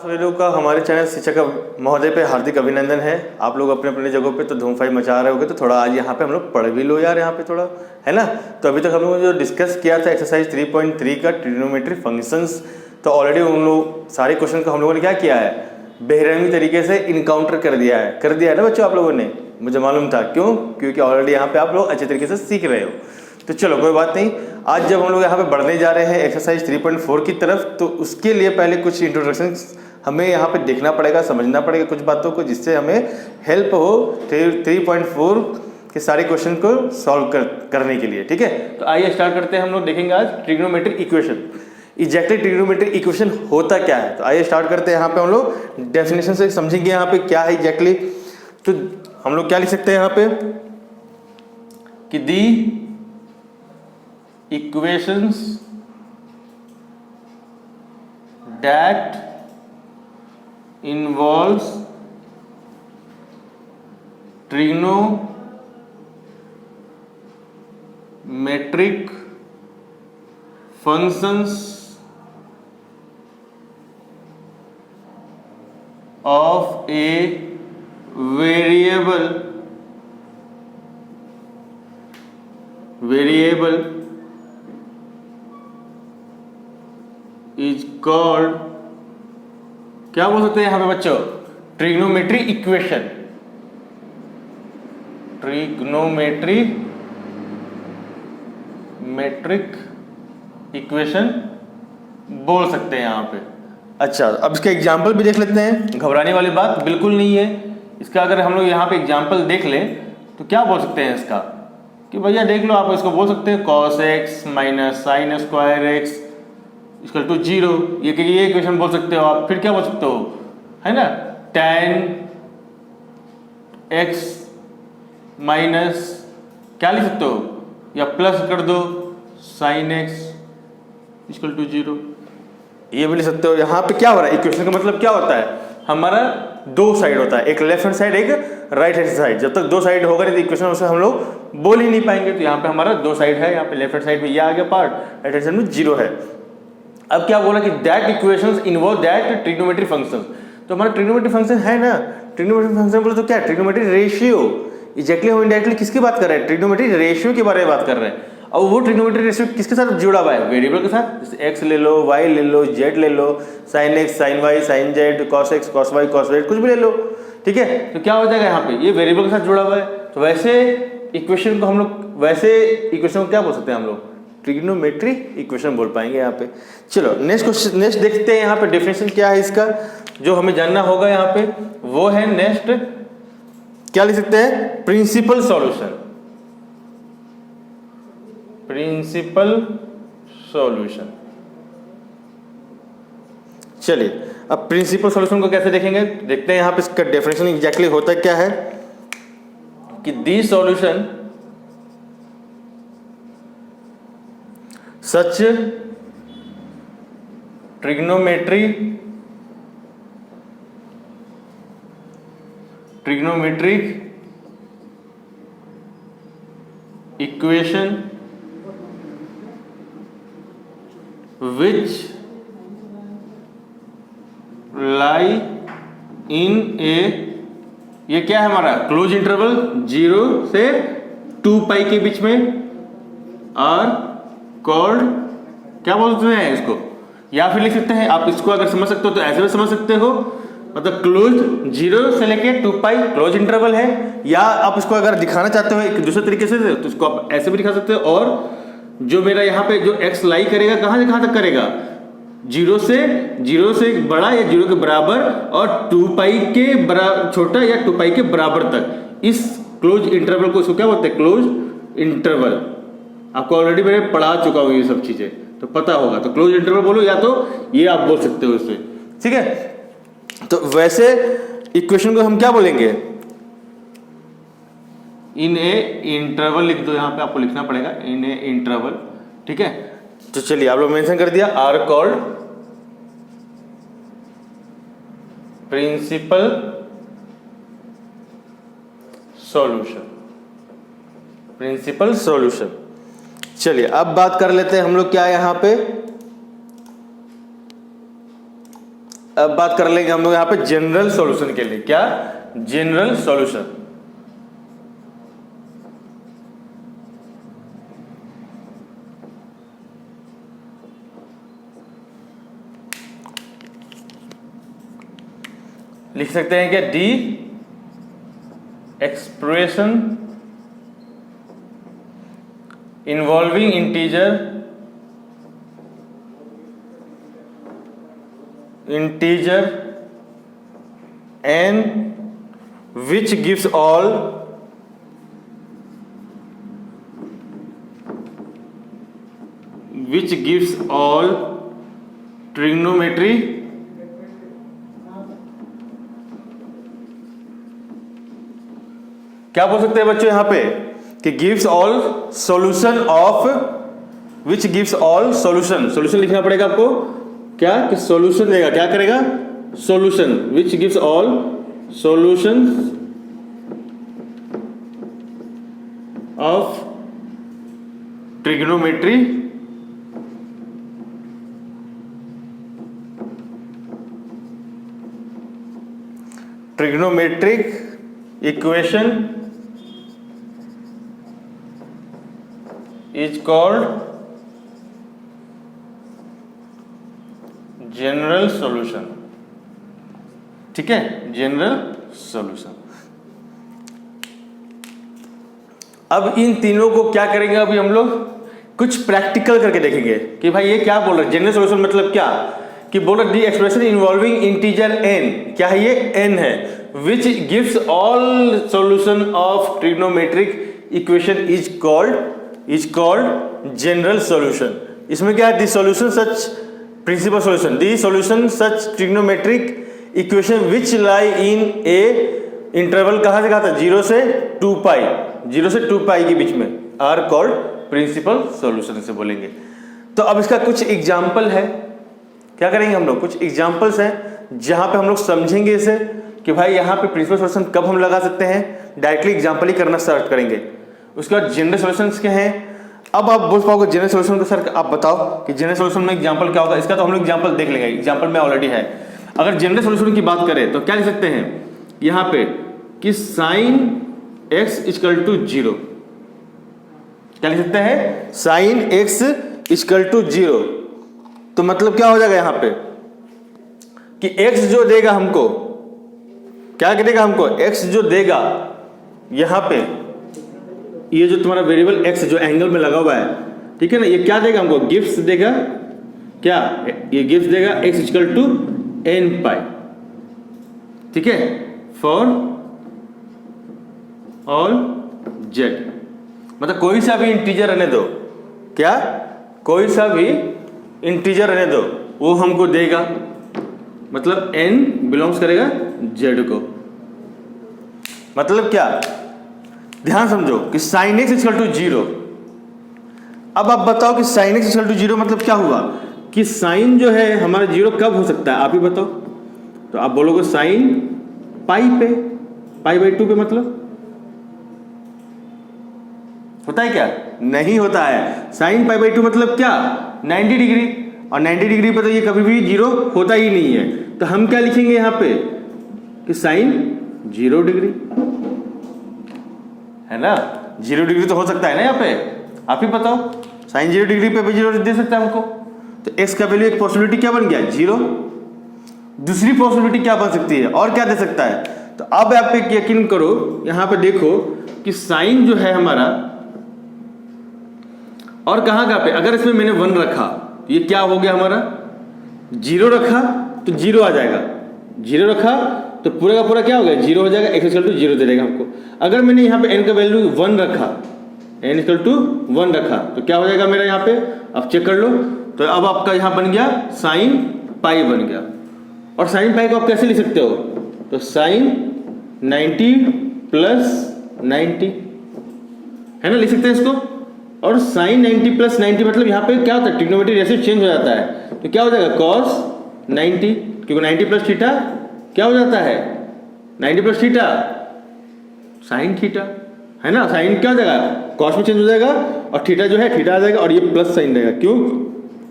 सभी लोग का हमारे चैनल शिक्षक महोदय पे हार्दिक अभिनंदन है। आप लोग अपने अपने जगहों पे तो धूमफाई मचा रहे होगे, तो थोड़ा आज यहाँ पे हम लोग पढ़ भी लो यार, यहाँ पे थोड़ा है ना। तो अभी तक हम लोगों ने जो डिस्कस किया था एक्सरसाइज 3.3 का ट्रिग्नोमेट्री फंक्शंस, तो ऑलरेडी उन लोग सारे क्वेश्चन को हम लोगों ने क्या किया है, बेरहमी तरीके से इनकाउंटर कर दिया है ना बच्चों आप लोगों ने। मुझे मालूम था, क्यों? क्योंकि ऑलरेडी यहाँ पे आप लोग अच्छे तरीके से सीख रहे हो। तो चलो कोई बात नहीं, आज जब हम लोग यहाँ पे बढ़ने जा रहे हैं एक्सरसाइज 3.4 की तरफ, तो उसके लिए पहले कुछ इंट्रोडक्शन हमें यहाँ पे देखना पड़ेगा, समझना पड़ेगा कुछ बातों को, जिससे हमें हेल्प हो 3.4 के सारे क्वेश्चन को सॉल्व करने के लिए। ठीक है, तो आइए स्टार्ट करते हैं। हम लोग देखेंगे आज trigonometric equation. Exactly trigonometric equation होता क्या है, तो आइए स्टार्ट करते हैं। यहाँ पे हम लोग डेफिनेशन से समझेंगे यहाँ पे क्या है एग्जैक्टली। तो हम लोग क्या लिख सकते हैं यहाँ पे कि दी equations that involves trigonometric functions of a variable is called, क्या बोल सकते हैं यहां पे बच्चों, ट्रिग्नोमेट्री इक्वेशन। ट्रिग्नोमेट्रिक इक्वेशन बोल सकते हैं यहां पे। अच्छा, अब इसका एग्जाम्पल भी देख लेते हैं। घबराने वाली बात बिल्कुल नहीं है इसका। अगर हम लोग यहाँ पे एग्जाम्पल देख लें तो क्या बोल सकते हैं इसका कि भैया देख लो, आप इसको बोल सकते हैं cos x minus sine square x equal to 0। ये इक्वेशन बोल सकते हो आप। फिर क्या बोल सकते हो, है ना, tan x माइनस क्या लिख सकते हो, या प्लस कर दो sin x इक्वल टू 0, ये भी लिख सकते हो। यहाँ पे क्या हो रहा है, इक्वेशन का मतलब क्या होता है, हमारा दो साइड होता है, एक लेफ्ट हैंड साइड एक राइट हैंड साइड। जब तक दो साइड होगा नहीं तो इक्वेशन उसे हम लोग बोल ही नहीं पाएंगे। तो यहाँ पे हमारा दो साइड है, यहाँ पे लेफ्ट हैंड साइड में ये आ गया पार्ट, राइट हैंड साइड में 0 है। अब क्या बोला कि that equations involve that trigonometry functions. तो हमारा ट्रिग्नोमेट्री फंक्शन है ना, ट्रिग्नोमेट्री फंक्शन बोले तो क्या, ट्रिग्नोमेट्री रेशियो। एग्जैक्टली हम इनडायरेक्टली किसकी बात कर रहे हैं, ट्रिग्नोमेट्री रेशियो के बारे में बात कर रहे हैं। और वो ट्रिग्नोमेट्री रेशियो किसके साथ जुड़ा हुआ है, वेरिएबल के साथ। जैसे x ले लो, y ले लो, z ले लो, sin x sin y sin z, cos x cos y cos z, कुछ भी ले लो। ठीक है, तो क्या हो जाएगा यहाँ पे, ये वेरिएबल के साथ जुड़ा हुआ है। तो वैसे इक्वेशन को हम लोग, वैसे इक्वेशन को क्या बोल सकते हैं हम लोग, ट्रिग्नोमेट्री इक्वेशन बोल पाएंगे यहाँ पे। चलो नेक्स्ट क्वेश्चन, नेक्स्ट देखते हैं यहाँ पे डेफिनेशन क्या है इसका, जो हमें जानना होगा यहाँ पे वो है नेक्स्ट क्या लिख सकते हैं, प्रिंसिपल सॉल्यूशन। Principal solution. चलिए अब प्रिंसिपल सॉल्यूशन को कैसे देखेंगे, देखते हैं यहाँ पे इसका डेफिनेशन एग्जैक्टली होता क्या है कि दी solution such trigonometric equation which lie in a, ये क्या है हमारा, क्लोज इंटरवल 0 से 2 पाई के बीच में, और कॉल्ड, क्या बोलते हैं इसको, या फिर लिख सकते हैं आप इसको, अगर समझ सकते हो तो ऐसे भी समझ सकते हो, मतलब क्लोज 0 से लेके 2 पाई क्लोज इंटरवल है। या आप इसको अगर दिखाना चाहते हो एक दूसरे तरीके से तो इसको आप ऐसे भी दिखा सकते हो। और जो मेरा यहाँ पे जो x लाई करेगा कहाँ से कहाँ तक करेगा, 0 से बड़ा या 0 के बराबर, और 2 पाई के बराबर छोटा या 2 पाई के बराबर तक। इस क्लोज इंटरवल को इसको क्या बोलते हैं, क्लोज इंटरवल। आपको ऑलरेडी मैंने पढ़ा चुका हूँ ये सब चीजें, तो पता होगा। तो क्लोज इंटरवल बोलो, या तो ये आप बोल सकते हो इससे। ठीक है, तो वैसे इक्वेशन को हम क्या बोलेंगे, इन ए इंटरवल लिख दो, यहाँ पे आपको लिखना पड़ेगा इन ए इंटरवल। ठीक है, तो चलिए आप लोग मेंशन कर दिया, are called principal solution. Principal solution. चलिए अब बात कर लेते हैं हम लोग क्या है यहाँ पे, अब बात कर लेंगे हम लोग यहाँ पे जनरल सॉल्यूशन के लिए। क्या? General solution. लिख सकते हैं क्या? D expression involving integer n which gives all trigonometry क्या बोल सकते हैं बच्चों यहां पे कि gives all solution of which gives all solution. Solution लिखना पड़ेगा आपको क्या? कि सॉल्यूशन देगा, क्या करेगा? Solution which gives all solution of trigonometry trigonometric equation is called general solution। ठीक है, जनरल सॉल्यूशन। अब इन तीनों को क्या करेंगे? अभी हम लोग कुछ प्रैक्टिकल करके देखेंगे कि भाई ये क्या बोल रहा है। जनरल सॉल्यूशन मतलब क्या? कि बोल रहा the expression involving integer n, क्या है ये? n है, which gives all solution of trigonometric equation is called general solution. इसमें क्या है? The solution such principal solution, the solution such trigonometric equation which lie in a interval, कहां से कहा था? 0 से 2 पाई, 0 से 2 पाई के बीच में, आर कॉल्ड प्रिंसिपल सॉल्यूशन से बोलेंगे। तो अब इसका कुछ एग्जाम्पल है, क्या करेंगे हम लोग? कुछ एग्जाम्पल्स हैं जहां पे हम लोग समझेंगे इसे कि भाई यहाँ पे प्रिंसिपल सॉल्यूशन कब हम लगा सकते हैं। डायरेक्टली एग्जाम्पल ही करना स्टार्ट करेंगे। उसके बाद जनरल सॉल्यूशंस के हैं। अब आप बोल पाओगे जनरल सॉल्यूशन को सर आप बताओ कि जनरल सॉल्यूशन में एग्जांपल क्या होगा। इसका तो हम लोग एग्जांपल देख लेंगे, एग्जांपल में ऑलरेडी है। अगर जनरल सॉल्यूशन की बात करें तो क्या लिख सकते हैं यहाँ पे कि साइन x इक्वल टू 0। क्या लिख सकते हैं? Sine x equal to 0। तो मतलब क्या हो जाएगा यहाँ पे कि x जो देगा हमको, क्या देगा हमको? x जो देगा यहाँ पे, ये जो तुम्हारा वेरिएबल x जो एंगल में लगा हुआ है, ठीक है ना, ये क्या देगा हमको? गिफ्ट देगा। क्या? ये गिफ्ट देगा x इक्वल टू n पाई। ठीक है, फॉर ऑल z, मतलब कोई सा भी इंटीजर रहने दो। क्या? कोई सा भी इंटीजर रहने दो, वो हमको देगा, मतलब n बिलोंग्स करेगा z को। मतलब क्या? ध्यान समझो कि साइन x इक्वल टू 0। अब आप बताओ कि साइन x इक्वल टू 0 मतलब क्या हुआ? कि साइन जो है हमारा 0 कब हो सकता है? आप ही बताओ। तो आप बोलोगे साइन पाई पे, पाई बाई 2 पे। मतलब होता है क्या? नहीं होता है। साइन पाई बाई 2 मतलब क्या? 90 डिग्री। और 90 डिग्री पे तो ये कभी भी 0 होता ही नहीं है। तो हम क्या लिखेंगे यहाँ पे कि साइन 0 डिग्री, है ना। 0 डिग्री तो हो सकता है ना यहाँ पे, आप ही बताओ। साइन 0 डिग्री पे भी 0 दे सकता है हमको। तो x का वैल्यू एक पॉसिबिलिटी क्या बन गया? 0। दूसरी पॉसिबिलिटी क्या बन सकती है? और क्या दे सकता है? तो अब आप एक यकीन करो, यहाँ पे देखो कि साइन जो है हमारा, और कहाँ पे, अगर इसमें मैंने 1 रखा, ये क्या हो गया हमारा? 0 रखा तो 0 आ जाएगा, 0 रखा तो पूरा का पूरा क्या हो गया? 0 हो जाएगा। x इक्वल टू 0 दे देगा हमको। अगर मैंने यहाँ पे n का वैल्यू 1 रखा, n इक्वल टू 1 रखा, तो क्या हो जाएगा मेरा यहाँ पे? अब चेक कर लो। तो अब आपका यहाँ बन गया साइन पाई बन गया। और साइन पाई को आप कैसे लिख सकते हो? तो साइन 90 प्लस 90, है ना, लिख सकते हैं इसको। और साइन 90 प्लस 90 मतलब यहाँ पे क्या होता है? ट्रिग्नोमेट्री रेशियो चेंज हो जाता है। तो क्या हो जाएगा? कॉस 90, क्योंकि 90 प्लस थीटा क्या हो जाता है? 90 प्लस थीटा साइन थीटा, है ना। साइन क्या हो जाएगा? कॉस में चेंज हो जाएगा, और थीटा जो है थीटा आ जाएगा, और ये प्लस साइन रहेगा। क्यों?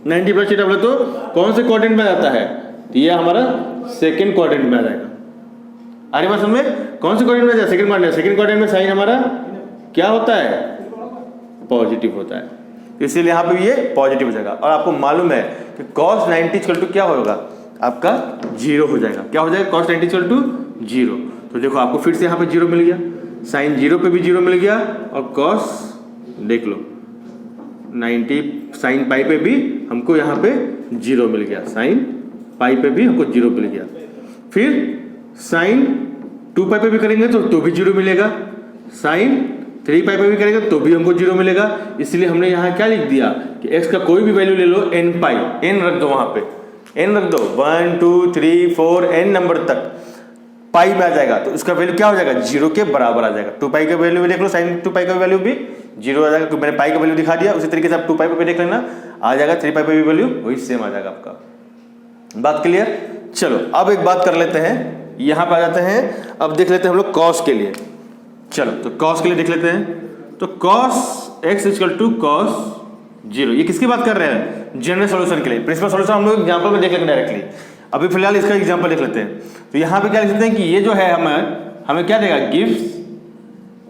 90 प्लस थीटा बोले तो कौन से क्वाड्रेंट में आता है? तो ये हमारा सेकेंड क्वाड्रेंट में आ जाएगा। अरे बात समझ में, कौन से क्वाड्रेंट में आ जाएगा? Second quadrant. सेकेंड क्वाड्रेंट में साइन हमारा क्या होता है? पॉजिटिव होता है, इसीलिए यहाँ पे ये पॉजिटिव हो जाएगा। और आपको मालूम है कि cos 90 इक्वल टू क्या होगा? आपका 0 हो जाएगा। क्या हो जाएगा? cos 90 equal to 0। तो देखो आपको फिर से यहाँ पे 0 मिल गया, साइन 0 पे भी 0 मिल गया, और cos देख लो 90 साइन पाई पे भी हमको यहाँ पे 0 मिल गया, साइन पाई पे भी हमको 0 मिल गया। फिर साइन 2 पाई पे भी करेंगे तो भी 0 मिलेगा, साइन 3 पाई पे भी करेंगे तो भी हमको 0 मिलेगा। इसलिए हमने यहाँ क्या लिख दिया कि x का कोई भी वैल्यू ले लो, n पाई, n रख दो, वहाँ पे n रख दो, 1 2 3 4 n नंबर तक पाई में आ जाएगा, तो इसका वैल्यू क्या हो जाएगा? 0 के बराबर आ जाएगा। 2 पाई का वैल्यू भी देख लो, साइन 2 पाई का वैल्यू भी 0 आ जाएगा, क्योंकि मैंने पाई का वैल्यू दिखा दिया। उसी तरीके से आप 2 पाई पे देख लेना, आ जाएगा। 3 पाई पे भी वैल्यू वही सेम आ जाएगा आपका। बात क्लियर? चलो अब एक बात कर लेते हैं, यहाँ पे आ जाते हैं, अब देख लेते हैं हम लोग कॉस के लिए। चलो तो कॉस के लिए देख लेते हैं। तो cos x equal to cos 0, ये किसकी बात कर रहे हैं? जनरल सॉल्यूशन के लिए। प्रिंसिपल सॉल्यूशन हम लोग एग्जांपल में देख लेंगे डायरेक्टली। अभी फिलहाल इसका एग्जांपल देख लेते हैं। तो यहाँ पे क्या लिख सकते हैं कि ये जो है हमें क्या देगा? Gives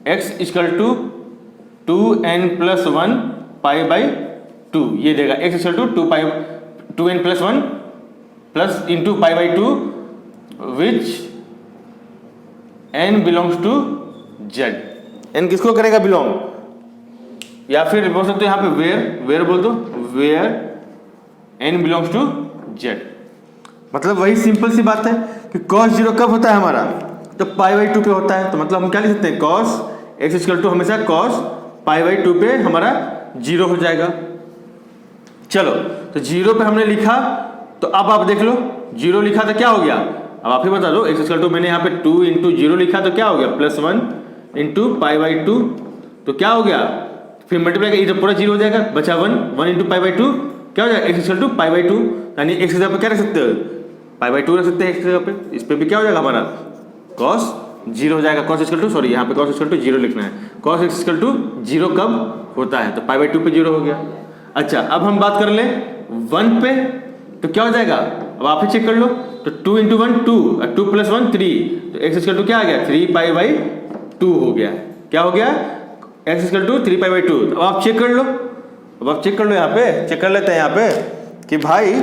x equal to 2n+1 pi by 2, ये देगा x equal to 2n+1 plus into pi by 2 which n belongs to z। n किसको करेगा बिलोंग? या फिर बोल सकते हो यहाँ पे वेयर बोल दो, where n belongs to z। मतलब वही सिंपल सी बात है कि cos 0 कब होता है हमारा? तो पाई बाई 2 पे होता है। तो मतलब हम क्या लिख सकते हैं? cos x इक्वल टू हमेशा cos पाई बाई 2 पे हमारा 0 हो जाएगा। चलो तो 0 पे हमने लिखा, तो अब आप देख लो 0 लिखा तो क्या हो गया? अब आप ही बता दो। x इक्वल टू मैंने यहाँ पे 2 इंटू 0 लिखा तो क्या हो गया? +1 इंटू पाई बाई 2, तो क्या हो गया? फिर मल्टीप्लाई का पूरा 0 हो जाएगा, बचा 1 इंटू पाई बाई 2, क्या हो जाएगा? x equal to pi by 2, यानी x की जगह पे क्या रख सकते हो? पाई बाई 2 रख सकते हैं x की जगह पे। इस पे भी क्या हो जाएगा हमारा? cos 0 हो जाएगा। cos इक्वल टू, सॉरी यहाँ पे cos इक्वल टू 0 लिखना है। cos इक्वल टू 0 कब होता है? तो पाई बाई 2 पे 0 हो गया। अच्छा अब हम बात कर लें 1 पे, तो क्या हो जाएगा? अब आप ही चेक कर लो। तो 2 इंटू 1 2, 2 + 1 3, तो x इक्वल टू क्या आ गया? 3 पाई बाई 2 हो गया। क्या हो गया? x equal to 3 pi by 2। अब आप चेक कर लो, यहाँ पे चेक कर लेते हैं यहाँ पे कि भाई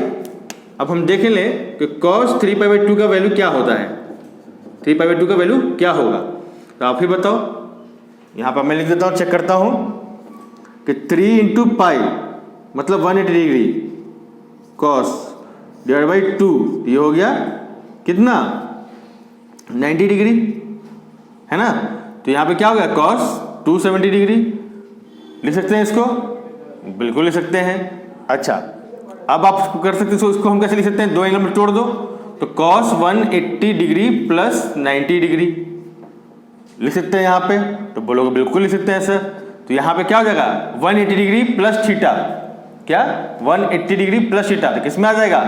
अब हम देख लें कि cos 3 पाई बाई 2 का वैल्यू क्या होता है? 3 पाई बाई 2 का वैल्यू क्या होगा? तो आप ही बताओ। यहाँ पर मैं लिख देता हूँ, चेक करता हूँ कि 3 इंटू पाई मतलब 180 डिग्री cos डिवाइड बाई 2, ये हो गया कितना? 90 डिग्री, है ना? तो यहाँ पे क्या हो गया? cos 270 degree. लिख सकते हैं इसको? बिल्कुल लिख सकते हैं। अच्छा अब आप कर सकते हो इसको हम कैसे लिख सकते हैं? 2 एंगल में तोड़ दो, तो cos 180 डिग्री प्लस 90 डिग्री लिख सकते हैं यहाँ पे। तो बोलोगे बिल्कुल लिख सकते हैं सर। तो यहाँ पे क्या हो जाएगा? 180 डिग्री प्लस थीटा, क्या 180 डिग्री प्लस थीटा, तो किस में आ जाएगा?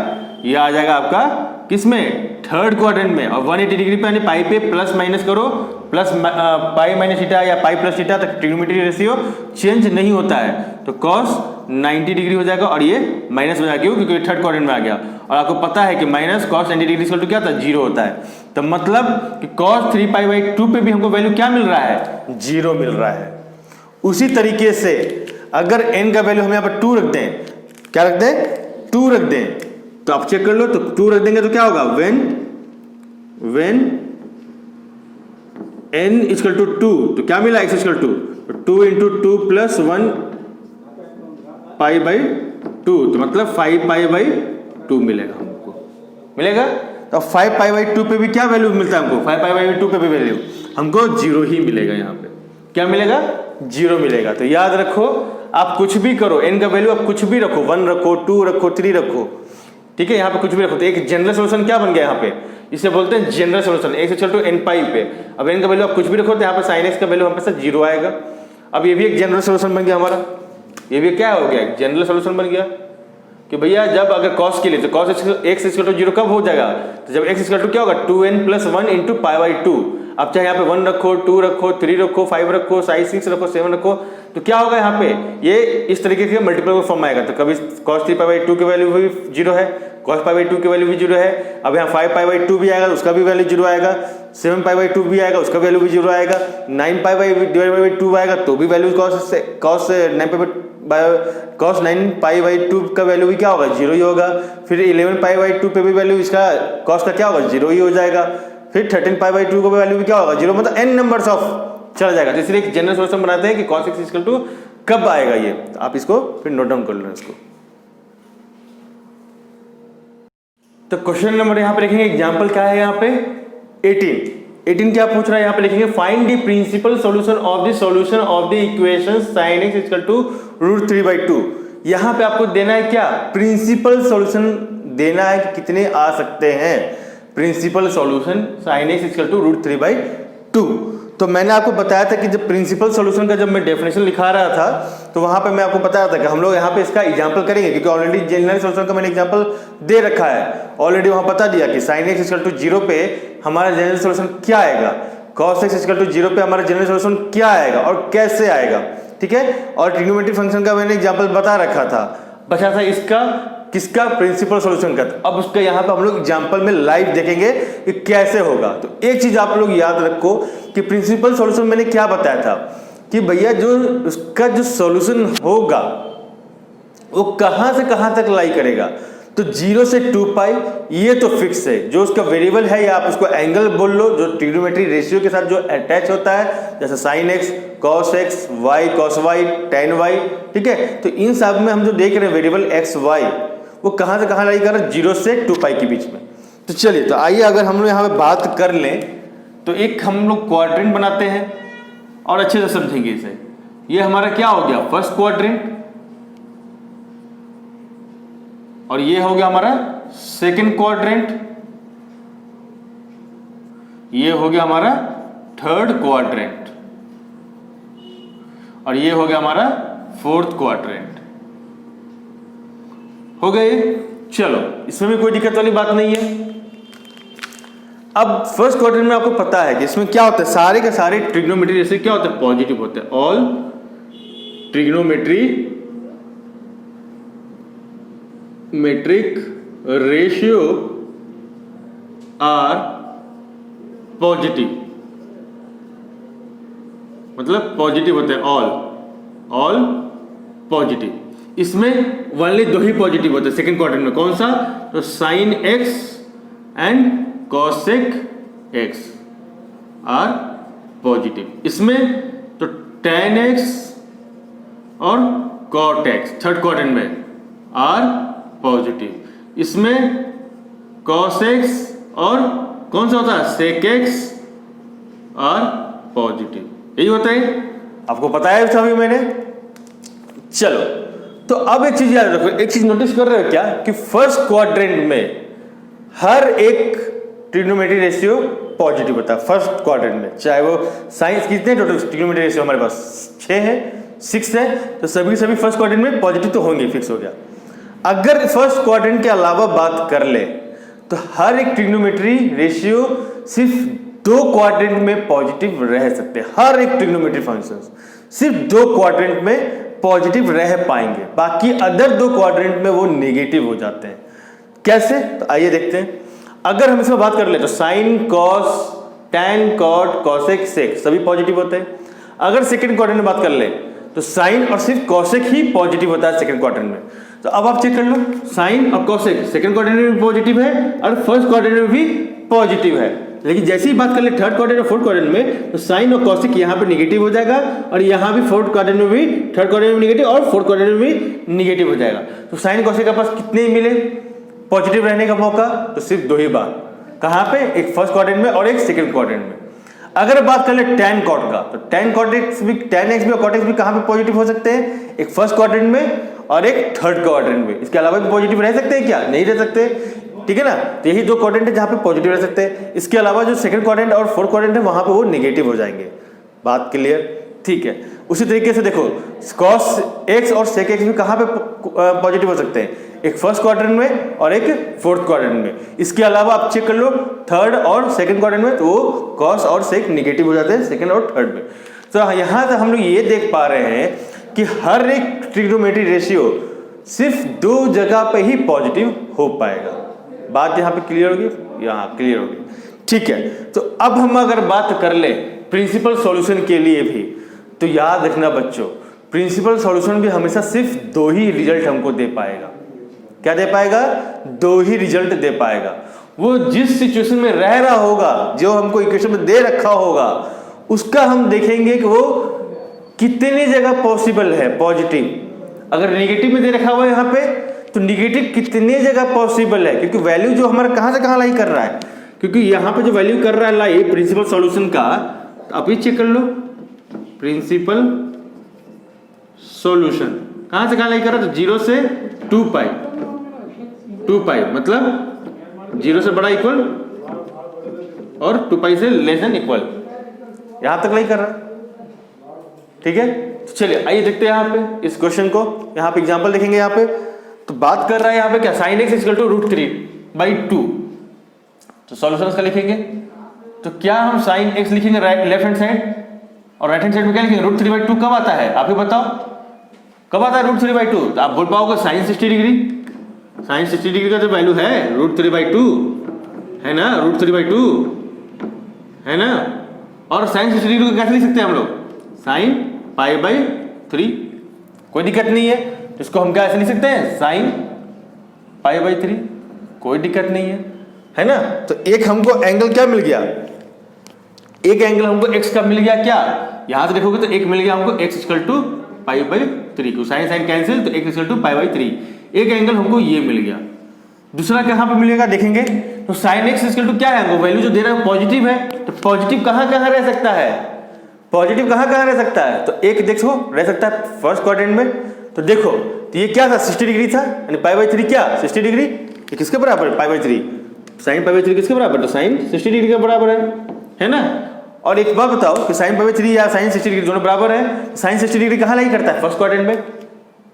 ये आ जाएगा आपका किस में? थर्ड क्वाड्रेंट में। और 180 डिग्री पे यानी पाई पे प्लस माइनस करो, प्लस पाई माइनस थीटा या पाई प्लस थीटा तक ट्रिग्नोमेट्री रेशियो चेंज नहीं होता है। तो cos 90 डिग्री हो जाएगा और ये माइनस हो जाएगा, क्यों? क्योंकि थर्ड क्वाड्रेंट में आ गया। और आपको पता है कि minus cos 90 degree equal to क्या था? 0 होता है। तो मतलब कि cos 3 पाई बाई 2 पे भी हमको वैल्यू क्या मिल रहा है? 0 मिल रहा है। उसी तरीके से अगर n का वैल्यू हम यहाँ पर 2 रख दें, क्या रख दें? 2 रख दें, तो आप चेक कर लो। तो 2 रख देंगे तो क्या होगा? when n इक्वल टू 2, तो क्या मिला? x equal to 2 into 2 plus 1 pi by 2, तो मतलब 5 पाई बाई 2 मिलेगा हमको, मिलेगा। तो 5 पाई बाई 2 पे भी क्या वैल्यू मिलता है हमको? 5 पाई बाई 2 पे भी वैल्यू हमको 0 ही मिलेगा। यहाँ पे क्या मिलेगा? 0 मिलेगा। तो याद रखो, आप कुछ भी करो, n का वैल्यू आप कुछ भी रखो, 1 रखो, 2 रखो, 3 रखो, ठीक है? यहाँ पे कुछ भी रखो। तो एक जनरल सॉल्यूशन क्या बन गया यहाँ पे? इसे बोलते हैं general solution. x equal to n pi पे अब n का वैल्यू आप कुछ भी रखो तो यहाँ पे sin x का वैल्यू हमारे पास 0 आएगा। अब ये भी एक जनरल सॉल्यूशन बन गया हमारा। ये भी क्या हो गया? एक जनरल सॉल्यूशन बन गया कि भैया जब अगर cos के लिए, तो cos x इक्वल टू 0 कब हो जाएगा? तो जब x इक्वल टू क्या होगा? 2n + 1 into pi by 2। अब चाहे यहाँ पे 1 रखो, 2 रखो, 3 रखो, 5 रखो, 6 रखो, 7 रखो, तो क्या होगा यहाँ पे ये इस तरीके के मल्टीपल फॉर्म आएगा। तो कभी cos 3π/2 की वैल्यू भी 0 है, cos π/2 की वैल्यू भी 0 है। अब यहाँ 5π/2 भी आएगा, उसका भी वैल्यू 0 आएगा, 7π/2 भी आएगा, उसका वैल्यू भी 0 आएगा, 9π/2 आएगा तो भी वैल्यू cos 9π/2 का वैल्यू भी क्या होगा, 0 ही होगा। फिर 11π/2 पे भी वैल्यू इसका cos का क्या होगा, 0 ही हो जाएगा। फिर 13π/2 का वैल्यू भी क्या होगा, 0, मतलब n नंबर्स ऑफ चला जाएगा। तो इसलिए एक जनरल सोल्यूशन बनाते हैं कि cos x इक्वल टू कब आएगा ये, तो आप इसको फिर नोट डाउन कर लो इसको। तो क्वेश्चन नंबर यहाँ पे लिखेंगे, एग्जाम्पल क्या है यहाँ पे 18 क्या पूछ रहा है यहाँ पे लिखेंगे, find the principal solution of the solution of the equation sin x equal to √3/2। यहाँ पे आपको देना है क्या, प्रिंसिपल सॉल्यूशन देना है कि कितने आ सकते हैं, principal solution sin x equal to √3/2। तो मैंने आपको बताया था कि जब प्रिंसिपल सॉल्यूशन का जब मैं डेफिनेशन लिखा रहा था तो वहां पे मैं आपको बताया था कि हम लोग यहाँ पे इसका एग्जांपल करेंगे, क्योंकि ऑलरेडी जनरल सॉल्यूशन का मैंने एग्जांपल दे रखा है, ऑलरेडी वहां बता दिया कि sin x इक्वल टू 0 पे हमारा जनरल सॉल्यूशन क्या आएगा, cos x इक्वल टू 0 पे हमारा जनरल सॉल्यूशन क्या आएगा और कैसे आएगा, ठीक है। और ट्रिग्नोमेट्रिक फंक्शन का मैंने एग्जांपल बता रखा था, बचा था इसका किसका, प्रिंसिपल सॉल्यूशन का। तो अब उसका यहाँ पे हम लोग एग्जांपल में लाइव देखेंगे कि कैसे होगा। तो एक चीज आप लोग याद रखो कि प्रिंसिपल सॉल्यूशन मैंने क्या बताया था कि भैया जो उसका जो सॉल्यूशन होगा वो कहां से कहां तक लाई करेगा, तो 0 से 2π ये तो फिक्स है। जो उसका वेरिएबल है या आप उसको एंगल बोल लो, जो ट्रिग्नोमेट्री रेशियो के साथ जो अटैच होता है, जैसे sin x, cos x, y cos y, tan y, ठीक है। तो इन सब में हम जो देख रहे हैं वेरिएबल x y वो कहां से कहां लाई कर रहा है, 0 से 2π के बीच में। तो चलिए, तो आइए अगर हम लोग यहाँ पे बात कर लें तो एक हम लोग क्वाड्रेंट बनाते हैं और अच्छे से समझेंगे इसे। ये हमारा क्या हो गया, फर्स्ट क्वाड्रेंट, और ये हो गया हमारा सेकंड क्वाड्रेंट, ये हो गया हमारा थर्ड क्वाड्रेंट, और ये हो गया हमारा फोर्थ क्वाड्रेंट। हो गए, चलो इसमें भी कोई दिक्कत वाली बात नहीं है। अब फर्स्ट क्वाड्रेंट में आपको पता है कि इसमें क्या होता है, सारे के सारे ट्रिग्नोमेट्री रेशियो क्या होते हैं, पॉजिटिव होते हैं। All trigonometry metric ratio are positive, मतलब पॉजिटिव होते हैं, ऑल पॉजिटिव। इसमें ओनली 2 ही पॉजिटिव होते हैं सेकंड क्वाड्रेंट में, कौन सा, तो sin x and cosec x are positive. इसमें तो tan x और cot x थर्ड क्वाड्रेंट में आर पॉजिटिव। इसमें cos x और कौन सा होता है, sec x आर पॉजिटिव। यही होता है, आपको पता है सभी मैंने। चलो, तो अब एक चीज याद रखो, एक चीज नोटिस कर रहे हो क्या कि फर्स्ट क्वाड्रेंट में हर एक ट्रिग्नोमेट्री रेशियो पॉजिटिव होता है फर्स्ट क्वाड्रेंट में, चाहे वो साइंस कितने टोटल ट्रिग्नोमेट्री रेशियो हमारे पास 6 है, 6 है, तो सभी फर्स्ट क्वाड्रेंट में पॉजिटिव तो होंगे, फिक्स हो गया। अगर फर्स्ट क्वाड्रेंट के अलावा बात कर ले तो हर एक ट्रिग्नोमेट्री रेशियो सिर्फ 2 क्वाड्रेंट में पॉजिटिव रह सकते हैं। हर एक ट्रिग्नोमेट्री फंक्शन सिर्फ 2 क्वाड्रेंट में पॉजिटिव रह पाएंगे, बाकी अदर 2 क्वाड्रेंट में वो नेगेटिव हो जाते हैं। कैसे, तो आइए देखते हैं। अगर हम इसमें बात कर ले तो sine, cos, tan, cot, cosec, sec सभी पॉजिटिव होते हैं। अगर सेकंड क्वाड्रेंट में बात कर ले तो साइन और सिर्फ कॉसेक ही पॉजिटिव होता है सेकंड क्वाड्रेंट में। तो अब आप चेक कर लो, साइन और कॉसेक सेकंड क्वाड्रेंट में भी पॉजिटिव है और फर्स्ट क्वाड्रेंट में भी पॉजिटिव है। लेकिन जैसे ही बात कर ले थर्ड क्वाड्रेंट और फोर्थ क्वाड्रेंट में, तो साइन और कॉसेक यहाँ पे निगेटिव हो जाएगा और यहाँ भी फोर्थ क्वाड्रेंट में भी, थर्ड क्वाड्रेंट में निगेटिव और फोर्थ क्वाड्रेंट में भी निगेटिव हो जाएगा। तो साइन कॉसेक के पास कितने ही मिले पॉजिटिव रहने का मौका, तो सिर्फ 2 ही बार। कहाँ पे, एक फर्स्ट क्वाड्रेंट में और एक सेकंड क्वाड्रेंट में। अगर बात कर ले टैन कॉट का, तो टैन कॉट एक्स भी, टैन एक्स भी और कॉट एक्स भी कहाँ पे पॉजिटिव हो सकते हैं, एक फर्स्ट क्वाड्रेंट में और एक थर्ड क्वाड्रेंट में। इसके अलावा भी पॉजिटिव रह सकते हैं क्या, नहीं रह सकते, ठीक है ना। तो यही 2 क्वाड्रेंट है जहाँ पे पॉजिटिव रह सकते हैं। इसके अलावा जो सेकंड क्वाड्रेंट और फोर्थ क्वाड्रेंट है वहां पे वो नेगेटिव हो जाएंगे। बात क्लियर, ठीक है। उसी तरीके से देखो, cos x और sec x भी कहाँ पे पॉजिटिव हो सकते हैं, एक फर्स्ट क्वाड्रेंट में और एक फोर्थ क्वाड्रेंट में। इसके अलावा आप चेक कर लो थर्ड और सेकंड क्वाड्रेंट में, तो वो कॉस और सेक निगेटिव हो जाते हैं सेकंड और थर्ड में। तो यहाँ से हम लोग ये देख पा रहे हैं कि हर एक ट्रिग्नोमेट्री रेशियो सिर्फ 2 जगह पे ही पॉजिटिव हो पाएगा। बात यहाँ पे क्लियर होगी, यहाँ क्लियर होगी, ठीक है। तो अब हम अगर बात कर ले प्रिंसिपल सॉल्यूशन के लिए भी, तो याद रखना बच्चों, प्रिंसिपल सॉल्यूशन भी हमेशा सिर्फ 2 ही रिजल्ट हमको दे पाएगा। क्या दे पाएगा? 2 ही रिजल्ट दे पाएगा। वो जिस सिचुएशन में रह रहा होगा, जो हमको इक्वेशन में दे रखा होगा, उसका हम देखेंगे कि वो कितने जगह पॉसिबल है पॉजिटिव। अगर नेगेटिव में दे रखा हुआ है यहाँ पे, तो नेगेटिव कितने जगह पॉसिबल है, क्योंकि वैल्यू जो हमारा कहाँ से कहाँ लाई कर रहा है, क्योंकि यहाँ पे जो वैल्यू कर रहा है लाई प्रिंसिपल सॉल्यूशन का, तो आप ये चेक कर लो प्रिंसिपल सॉल्यूशन कहाँ से कहाँ लाई कर रहा है, तो 0 से 2 पाई, 2 पाई मतलब 0 से बड़ा इक्वल और 2 पाई से लेस देन इक्वल, यहां तक लाई कर रहा है, ठीक है। तो चलिए आइए देखते हैं यहाँ पे इस क्वेश्चन को, यहाँ पे एग्जांपल देखेंगे। यहाँ पे तो बात कर रहा है यहाँ पे क्या, साइन एक्स इक्वल टू √3/2। तो सॉल्यूशन इसका लिखेंगे, तो क्या हम साइन एक्स लिखेंगे लेफ्ट हैंड साइड, और राइट हैंड साइड में क्या लिखेंगे, √3/2 कब आता है आप ही बताओ, कब आता है √3/2? तो आप बोल पाओगे साइन 60 डिग्री, साइन 60 डिग्री का जो वैल्यू है √3/2 है ना, √3/2 है ना। और साइन 60 डिग्री को कैसे लिख सकते हैं हम लोग, साइन π/3, कोई दिक्कत नहीं है। तो इसको हम क्या ऐसे लिख सकते हैं, साइन π/3, कोई दिक्कत नहीं है ना। तो एक हमको एंगल क्या मिल गया, एक एंगल हमको x का मिल गया, क्या यहां से देखोगे तो एक मिल गया हमको x = π/3, को साइन साइन कैंसिल, तो x = π/3, एक एंगल हमको ये मिल गया। दूसरा कहां पे मिलेगा देखेंगे, तो साइन x = क्या है, वो वैल्यू जो दे रहा है पॉजिटिव है, तो पॉजिटिव कहां कहां रह सकता है, पॉजिटिव कहां कहां रह सकता है, तो एक देखो रह सकता है फर्स्ट क्वाड्रेंट में। तो देखो तो ये क्या था, 60 डिग्री था, यानी π/3 क्या 60 डिग्री, ये किसके बराबर है, π/3, साइन π/3 किसके बराबर, तो साइन 60 डिग्री के बराबर है ना। और एक बात बताओ कि साइन π/3 या साइन 60 डिग्री दोनों बराबर है, साइन 60 डिग्री कहाँ लाई करता है, फर्स्ट क्वाड्रेंट में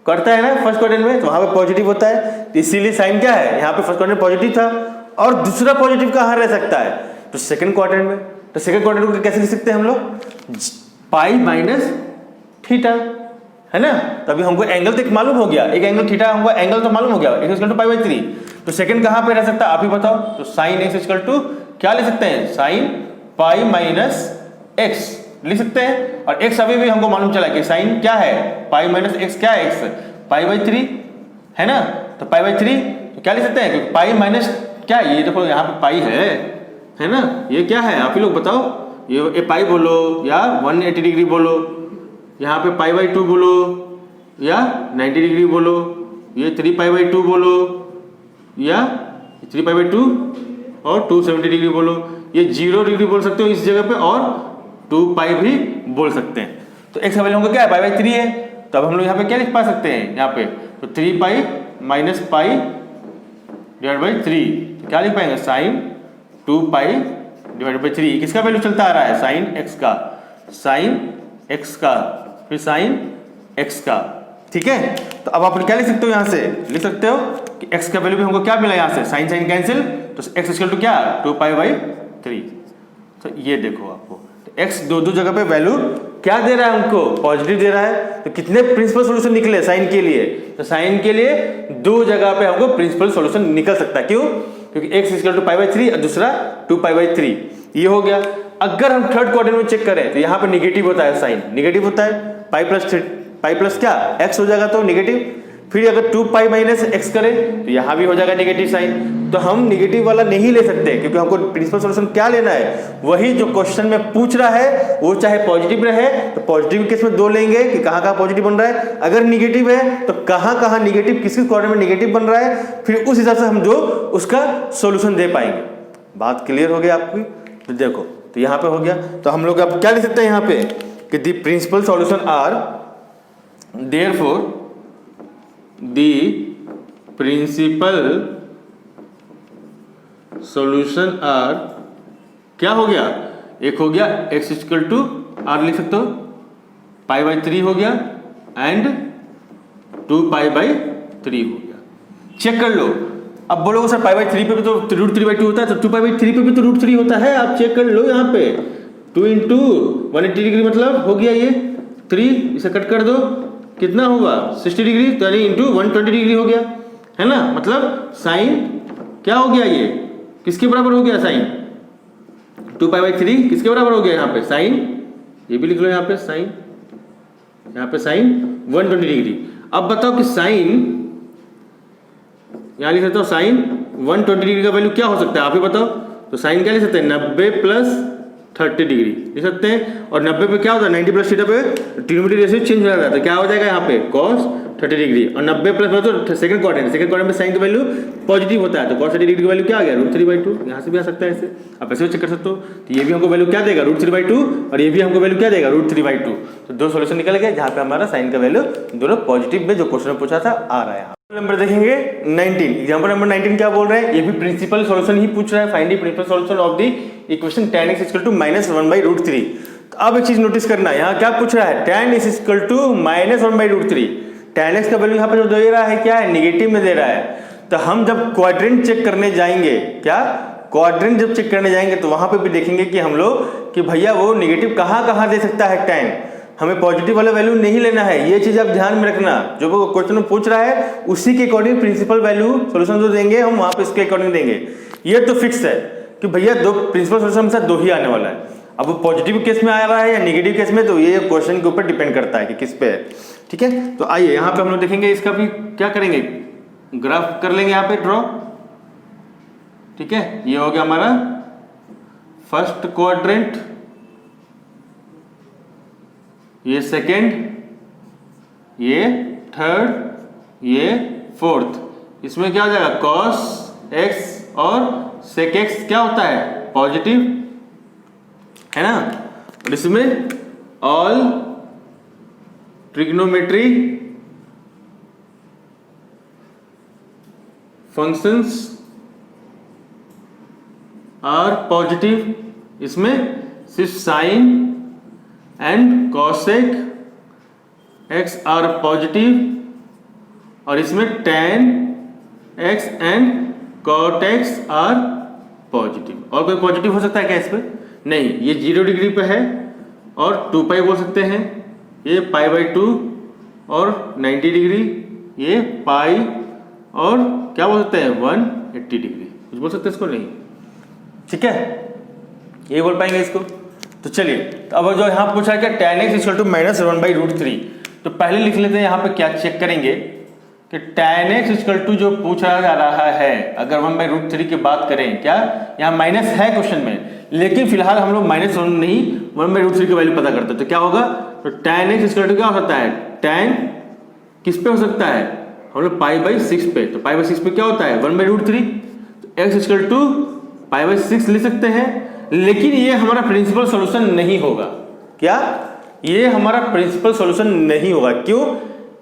करता है ना, फर्स्ट क्वाड्रेंट में, तो वहां पे पॉजिटिव होता है, तो इसीलिए साइन क्या है, यहाँ पे फर्स्ट क्वाड्रेंट पॉजिटिव था। और दूसरा पॉजिटिव कहाँ रह सकता है, तो सेकंड क्वाड्रेंट में। तो सेकंड क्वाड्रेंट को कैसे लिख सकते हैं हम लोग, π-θ, है ना। तो अभी हमको एंगल तक मालूम हो गया, एक एंगल थीटा, हमको एंगल तो मालूम हो गया, x = π/3। तो सेकंड कहाँ पे रह सकता है आप ही बताओ, तो साइन x = क्या ले सकते हैं, साइन π-x लिख सकते हैं। और x अभी भी हमको मालूम चला कि साइन क्या है, π-x क्या है, x π/3 है ना। तो π/3 तो क्या लिख सकते हैं, कि π- क्या, ये देखो यहाँ पे पाई है ना, ये क्या है आप ही लोग बताओ, ये पाई बोलो या 180 डिग्री बोलो, यहाँ पे π/2 बोलो या 90 डिग्री बोलो, ये 3π/2 बोलो या 3π/2 और 270 डिग्री बोलो, ये 0 डिग्री बोल सकते हो इस जगह पे, और 2π भी बोल सकते हैं। तो x का वैल्यू हमको क्या है, π/3 है। तो अब हम लोग यहाँ पे क्या लिख पा सकते हैं, यहाँ पे तो 3π - π/3, क्या लिख पाएंगे, साइन 2π/3, किसका वैल्यू चलता आ रहा है, साइन x का, साइन x का, फिर साइन x का, ठीक है। तो अब आप क्या लिख सकते हो, यहाँ से लिख सकते हो कि x का वैल्यू भी हमको क्या मिला, यहाँ से साइन साइन कैंसिल, तो x = क्या 2π/3। तो ये देखो आपको तो x दो जगह पे वैल्यू क्या दे रहा है, हमको पॉजिटिव दे रहा है। तो कितने प्रिंसिपल सॉल्यूशन निकले साइन के लिए, तो साइन के लिए 2 जगह पे हमको प्रिंसिपल सॉल्यूशन निकल सकता है, क्यों, क्योंकि x = π/3 और दूसरा 2π/3, ये हो गया। अगर हम थर्ड क्वाड्रेंट में चेक करें तो यहाँ पे निगेटिव होता है, साइन निगेटिव होता है, π+ क्या x हो जाएगा तो निगेटिव, फिर अगर 2π - x करें तो यहाँ भी हो जाएगा निगेटिव साइन। तो हम निगेटिव वाला नहीं ले सकते, क्योंकि हमको प्रिंसिपल सॉल्यूशन क्या लेना है, वही जो क्वेश्चन में पूछ रहा है, वो चाहे पॉजिटिव रहे तो पॉजिटिव केस में 2 लेंगे कि कहाँ कहाँ पॉजिटिव बन रहा है, अगर निगेटिव है तो कहाँ कहाँ निगेटिव, किस क्वाड्रेंट में निगेटिव बन रहा है, फिर उस हिसाब से हम जो उसका सोल्यूशन दे पाएंगे। बात क्लियर हो गई आपकी। तो देखो तो यहाँ पे हो गया, तो हम लोग अब क्या लिख सकते हैं यहाँ पे कि the principal solution are, therefore the principal solution are, क्या हो गया, एक हो गया x = r लिख सकते हो, π/3 हो गया एंड 2π/3 हो गया। चेक कर लो। अब बोलोगे सर पाई बाई 3 पे भी तो √3/2 होता है, तो 2π/3 पे भी तो √3 होता है, आप चेक कर लो। यहाँ पे 2 × 180 डिग्री मतलब हो गया ये 3, इसे कट कर दो, कितना होगा 60 डिग्री, तो यानी इंटू 120 डिग्री हो गया, है ना। मतलब साइन क्या हो गया, ये किसके बराबर हो गया, साइन 2π/3 किसके बराबर हो गया यहाँ पे, साइन, ये भी लिख लो यहाँ पे साइन, यहाँ पे साइन 120 डिग्री। अब बताओ कि साइन, यहाँ लिख सकता हूँ साइन 120 डिग्री का वैल्यू क्या हो सकता है, आप ही बताओ। तो साइन क्या लिख सकते हैं, 90 + 30 डिग्री लिख सकते हैं। और 90 पे क्या होता है, 90 + थीटा पे ट्रिग्नोमेट्री रेशियो चेंज हो जाता है, तो क्या हो जाएगा यहाँ पे cos 30 डिग्री। और 90 प्लस तो सेकंड क्वाड्रेंट में साइन का वैल्यू पॉजिटिव होता है, तो cos 30 डिग्री का वैल्यू क्या आ गया, √3/2। यहाँ से भी आ सकता है ऐसे, आप ऐसे भी चेक कर सकते हो। तो ये भी हमको वैल्यू क्या देगा, √3/2, और ये भी हमको वैल्यू क्या देगा, √3/2। तो दो सोल्यूशन निकल गए जहाँ पे हमारा साइन का वैल्यू दोनों पॉजिटिव में जो क्वेश्चन पूछा था आ रहा है। नंबर देखेंगे 19, एग्जांपल नंबर 19 क्या बोल रहे हैं, ये भी प्रिंसिपल सॉल्यूशन ही पूछ रहा है। Find the principal solution of the equation tan x = -1/√3। तो अब एक चीज नोटिस करना, यहाँ क्या पूछ रहा है, tan x = -1/√3। tan x का वैल्यू यहाँ पे जो दे रहा है क्या है, निगेटिव में दे रहा है। तो हम जब क्वाड्रेंट चेक करने जाएंगे, क्या क्वाड्रेंट जब चेक करने जाएंगे तो वहां पे भी देखेंगे कि हम लोग कि भैया वो निगेटिव कहाँ दे सकता है tan, हमें पॉजिटिव वाला वैल्यू नहीं लेना है। ये चीज आप ध्यान में रखना, जो वो क्वेश्चन में पूछ रहा है उसी के अकॉर्डिंग प्रिंसिपल वैल्यू सॉल्यूशन जो देंगे हम वहां पे इसके अकॉर्डिंग देंगे। ये तो फिक्स है कि भैया दो प्रिंसिपल सॉल्यूशन में से 2 ही आने वाला है। अब वो पॉजिटिव केस में आ रहा है या निगेटिव केस में, तो ये क्वेश्चन के ऊपर डिपेंड करता है कि किस पे है। ठीक है, तो आइए यहाँ पे हम लोग देखेंगे, इसका भी क्या करेंगे, ग्राफ कर लेंगे यहाँ पे ड्रॉ। ठीक है, ये हो गया हमारा फर्स्ट क्वाड्रेंट, ये सेकेंड, ये थर्ड, ये फोर्थ। इसमें क्या हो जाएगा, cos x और sec x क्या होता है, पॉजिटिव, है ना। और इसमें all trigonometry functions are positive, इसमें सिर्फ sine and cosec x are positive, और इसमें tan x and cot x are positive. और कोई पॉजिटिव हो सकता है क्या इस पे, नहीं, ये 0 डिग्री पे है और 2π बोल सकते हैं, ये π/2 और 90 डिग्री, ये पाई और क्या बोल सकते हैं 180 डिग्री, कुछ बोल सकते हैं इसको, नहीं। ठीक है, ये बोल पाएंगे इसको। तो चलिए, तो अब जो यहाँ पूछा है क्या, tan x = -1/√3। तो पहले लिख लेते हैं यहाँ पे क्या चेक करेंगे कि tan x = जो पूछा जा रहा है, अगर 1/√3 की बात करें, क्या यहाँ माइनस है क्वेश्चन में, लेकिन फिलहाल हम लोग -1 नहीं 1/√3 की वैल्यू पता करते हैं। तो क्या होगा, तो tan x = क्या हो सकता है, tan किस पे हो सकता है, हम लोग π/6 पे, तो π/6 पे क्या होता है 1/√3, तो x = π/6 लिख सकते हैं। लेकिन ये हमारा प्रिंसिपल सॉल्यूशन नहीं होगा, क्या ये हमारा प्रिंसिपल सॉल्यूशन नहीं होगा, क्यों,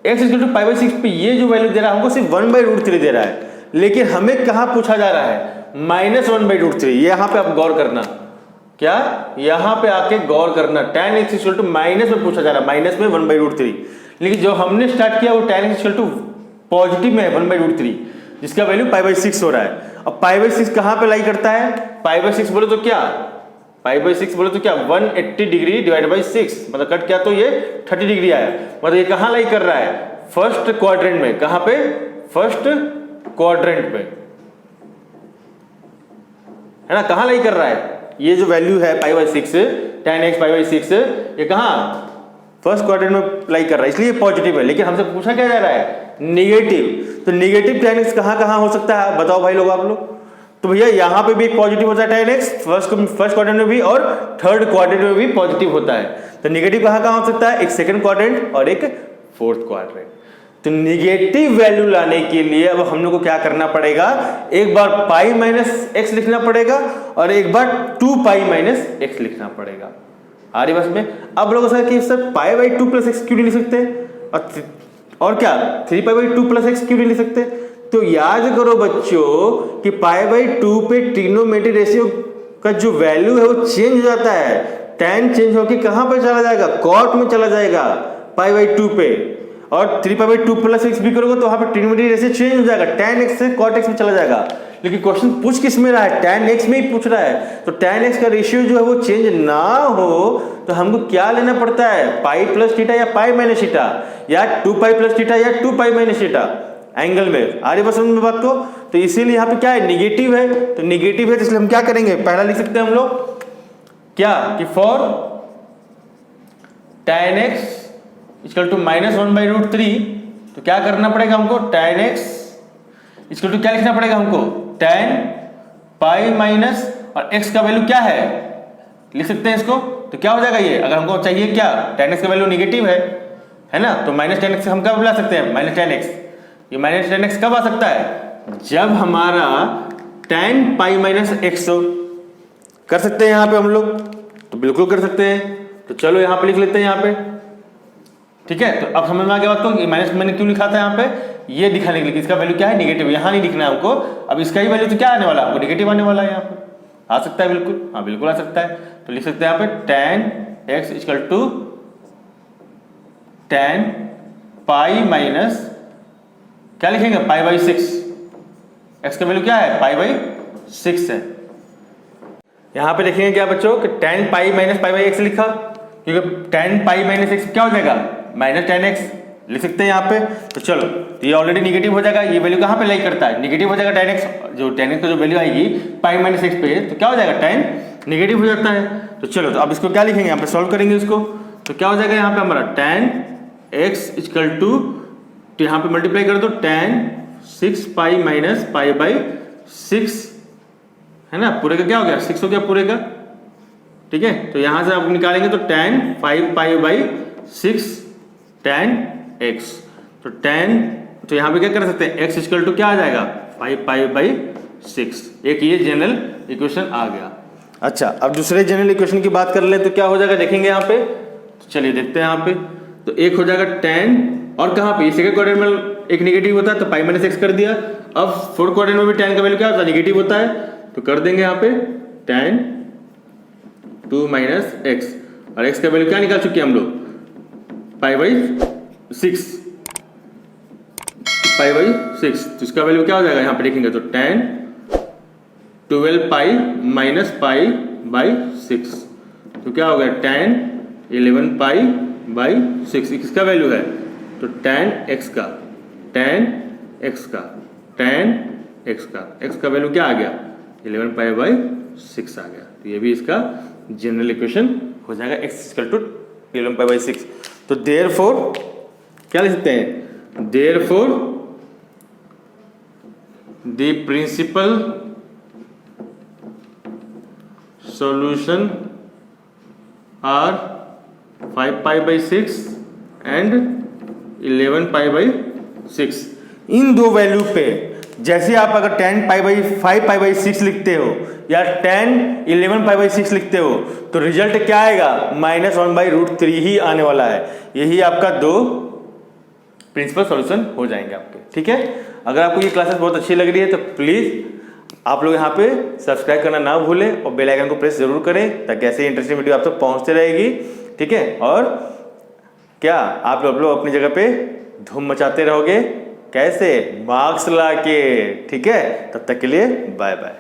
x = π/6 पे ये जो वैल्यू दे रहा है हमको सिर्फ 1/√3 दे रहा है, लेकिन हमें कहाँ पूछा जा रहा है, -1/√3। ये यहाँ पे आप गौर करना, क्या यहाँ पे आके गौर करना, tan x = माइनस में पूछा जा रहा है, माइनस में 1/√3। लेकिन जो हमने स्टार्ट किया वो tan x = पॉजिटिव में 1/√3, जिसका वैल्यू π/6 हो रहा है। अब π/6 कहाँ पे लाई करता है, π/6 बोले तो क्या, π/6 बोले तो क्या 180 डिग्री डिवाइड बाई 6, मतलब कट क्या, तो ये 30 डिग्री आया, मतलब ये कहाँ लाई कर रहा है, फर्स्ट क्वाड्रेंट में। कहाँ पे, फर्स्ट क्वाड्रेंट पे, है ना, कहाँ लाई कर रहा है, ये जो वैल्यू है π/6, tan x π/6, ये कहाँ फर्स्ट क्वाड्रेंट में लाई कर रहा है, इसलिए पॉजिटिव है। लेकिन हमसे पूछा क्या जा रहा है, निगेटिव। तो निगेटिव tan x कहाँ हो सकता है, बताओ भाई लोग आप लोग। तो भैया यहाँ पे भी एक पॉजिटिव होता है tan x, फर्स्ट क्वाड्रेंट में भी और थर्ड क्वाड्रेंट में भी पॉजिटिव होता है। तो निगेटिव कहाँ हो सकता है, एक सेकंड क्वाड्रेंट और एक फोर्थ क्वाड्रेंट। तो निगेटिव वैल्यू लाने के लिए अब हम लोग को क्या करना पड़ेगा, एक बार π-x लिखना पड़ेगा और एक बार 2π-x लिखना पड़ेगा। आ रही बस में। अब लोग सर π/2 + x क्यों नहीं लिख सकते, और क्या 3π/2 + x क्यों नहीं लिख सकते। तो याद करो बच्चों कि π/2 पे ट्रिग्नोमेट्री रेशियो का जो वैल्यू है वो चेंज हो जाता है, tan चेंज होकर कहां पे चला जाएगा, cot में चला जाएगा π/2 पे। और 3π/2 प्लस एक्स भी करोगे तो वहां पे ट्रिग्नोमेट्री रेशियो चेंज हो जाएगा, tan x से cot x में चला जाएगा। लेकिन क्वेश्चन पूछ किस में रहा है, tan x में ही पूछ रहा है, तो tan x का रेशियो जो है वो चेंज ना हो तो हमको क्या लेना पड़ता है, पाई प्लस थीटा या पाई माइनस थीटा, या 2π प्लस थीटा या 2π माइनस थीटा एंगल में। आ रही बस समझ में बात को। तो इसीलिए यहाँ पे क्या है, निगेटिव है, तो निगेटिव है तो इसलिए हम क्या करेंगे, पहला लिख सकते हैं हम लोग क्या कि for tan x equal to -1/√3, तो क्या करना पड़ेगा हमको, tan x इक्वल टू क्या लिखना पड़ेगा हमको, tan पाई माइनस और x का वैल्यू क्या है, लिख सकते हैं इसको। तो क्या हो जाएगा ये, अगर हमको चाहिए क्या, tan x का वैल्यू निगेटिव है ना, तो -tan x हम क्या बुला सकते हैं, -tan x। ये -tan x कब आ सकता है, जब हमारा tan पाई माइनस x हो। कर सकते हैं यहाँ पे हम लोग, तो बिल्कुल कर सकते हैं। तो चलो यहाँ पे लिख लेते हैं यहाँ पे, ठीक है। तो अब समझ में आ गया बात को, माइनस मैंने क्यों लिखा था यहाँ पे, ये दिखाने के लिए इसका वैल्यू क्या है, निगेटिव। यहाँ नहीं लिखना है हमको, अब इसका ही वैल्यू तो क्या आने वाला है, हमको निगेटिव आने वाला है। यहाँ पे आ सकता है बिल्कुल, हाँ बिल्कुल आ सकता है। तो लिख सकते हैं यहाँ पे tan x equal to tan pi minus क्या लिखेंगे, π/6। x का वैल्यू क्या है, π/6 है। यहाँ पे देखेंगे क्या बच्चों कि tan पाई माइनस π/x लिखा, क्योंकि tan पाई माइनस x क्या हो जाएगा, -tan x लिख सकते हैं यहाँ पे। तो चलो, तो ये ऑलरेडी निगेटिव हो जाएगा, ये वैल्यू कहाँ पे लाई करता है, निगेटिव हो जाएगा tan x, जो tan x का जो वैल्यू आएगी पाई माइनस x पे, तो क्या हो जाएगा, tan निगेटिव हो जाता है। तो चलो, तो अब इसको क्या लिखेंगे, यहाँ पे सॉल्व करेंगे इसको, तो क्या हो जाएगा यहाँ पे हमारा tan x इक्वल टू, तो यहाँ पे मल्टीप्लाई कर दो, tan 6π माइनस π/6 है ना, पूरे का क्या हो गया, 6 हो गया पूरे का, ठीक है। तो यहां से आप निकालेंगे तो tan 5π/6 tan x, तो tan, तो यहाँ पे क्या कर सकते हैं, x इक्वल टू क्या आ जाएगा, 5π/6। एक ये जनरल इक्वेशन आ गया। अच्छा, अब दूसरे जनरल इक्वेशन की बात कर ले तो क्या हो जाएगा, देखेंगे यहाँ पे। तो चलिए देखते हैं यहाँ पे, तो एक हो जाएगा tan, और कहाँ पे सेकंड क्वाड्रेंट में एक निगेटिव होता है तो π-x कर दिया। अब फोर्थ क्वाड्रेंट में भी tan का वैल्यू क्या होता है, निगेटिव होता है, तो कर देंगे यहाँ पे tan 2 - x, और x का वैल्यू क्या निकाल चुके हैं हम लोग, π/6, π/6। तो इसका वैल्यू क्या हो जाएगा, यहाँ पे देखेंगे तो tan 12π - π/6, तो क्या हो गया tan 11π/6। किसका वैल्यू है, तो tan x का, tan x का, tan x का, x का वैल्यू क्या आ गया, 11π/6 आ गया। तो ये भी इसका जनरल इक्वेशन हो जाएगा, x इक्वल टू 11π/6। तो देयरफॉर क्या लिख सकते हैं, therefore the principal solution are 5π/6 and 11π/6। इन दो वैल्यू पे जैसे आप अगर tan 5π/6 लिखते हो या tan 11π/6 लिखते हो, तो रिजल्ट क्या आएगा, -1/√3 ही आने वाला है। यही आपका दो प्रिंसिपल सॉल्यूशन हो जाएंगे आपके, ठीक है। अगर आपको ये क्लासेस बहुत अच्छी लग रही है तो प्लीज आप लोग यहाँ पे सब्सक्राइब करना ना भूलें और बेल आइकन को प्रेस जरूर करें, ताकि ऐसे इंटरेस्टिंग वीडियो आप तक पहुँचते रहेगी, ठीक है। और क्या आप लोग अपनी जगह पे धूम मचाते रहोगे, कैसे, मार्क्स ला के, ठीक है। तब तक के लिए बाय बाय।